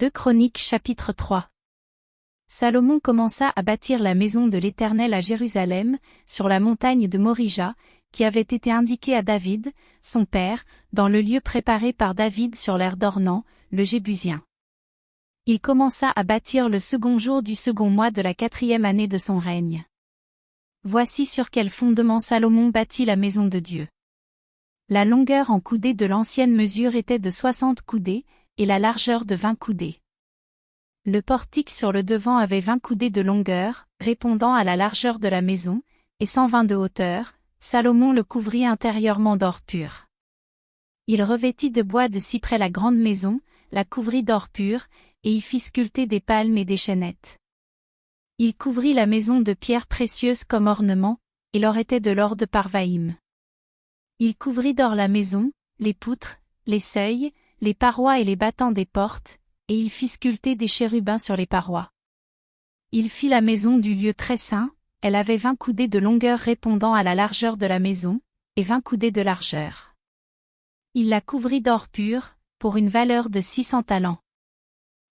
2 Chroniques chapitre 3. Salomon commença à bâtir la maison de l'Éternel à Jérusalem, sur la montagne de Morija, qui avait été indiquée à David, son père, dans le lieu préparé par David sur l'aire d'Ornan, le Jébusien. Il commença à bâtir le second jour du second mois de la 4e année de son règne. Voici sur quel fondement Salomon bâtit la maison de Dieu. La longueur en coudées de l'ancienne mesure était de 60 coudées, et la largeur de 20 coudées. Le portique sur le devant avait 20 coudées de longueur, répondant à la largeur de la maison, et 120 de hauteur. Salomon le couvrit intérieurement d'or pur. Il revêtit de bois de cyprès la grande maison, la couvrit d'or pur, et y fit sculpter des palmes et des chênettes. Il couvrit la maison de pierres précieuses comme ornement, et l'or était de l'or de Parvaïm. Il couvrit d'or la maison, les poutres, les seuils, les parois et les battants des portes, et il fit sculpter des chérubins sur les parois. Il fit la maison du lieu très saint, elle avait 20 coudées de longueur répondant à la largeur de la maison, et 20 coudées de largeur. Il la couvrit d'or pur, pour une valeur de 600 talents.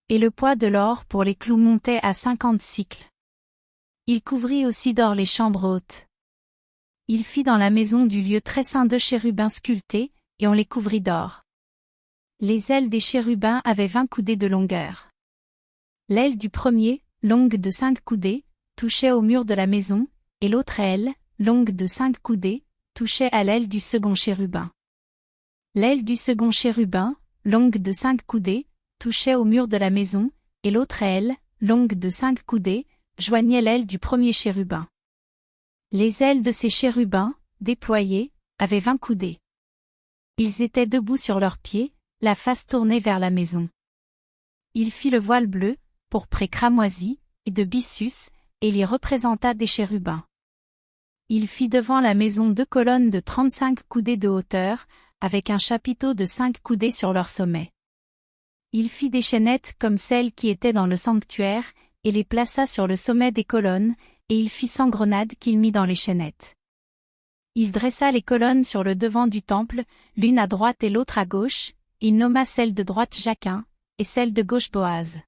Et le poids de l'or pour les clous montait à 50 sicles. Il couvrit aussi d'or les chambres hautes. Il fit dans la maison du lieu très saint 2 chérubins sculptés, et on les couvrit d'or. Les ailes des chérubins avaient 20 coudées de longueur. L'aile du premier, longue de 5 coudées, touchait au mur de la maison, et l'autre aile, longue de 5 coudées, touchait à l'aile du second chérubin. L'aile du second chérubin, longue de 5 coudées, touchait au mur de la maison, et l'autre aile, longue de 5 coudées, joignait l'aile du premier chérubin. Les ailes de ces chérubins, déployées, avaient 20 coudées. Ils étaient debout sur leurs pieds, la face tournée vers la maison. Il fit le voile bleu, pourpré cramoisi, et de byssus, et il y représenta des chérubins. Il fit devant la maison 2 colonnes de 35 coudées de hauteur, avec un chapiteau de 5 coudées sur leur sommet. Il fit des chaînettes comme celles qui étaient dans le sanctuaire, et les plaça sur le sommet des colonnes, et il fit 100 grenades qu'il mit dans les chaînettes. Il dressa les colonnes sur le devant du temple, l'une à droite et l'autre à gauche. Il nomma celle de droite Jachin, et celle de gauche Boaz.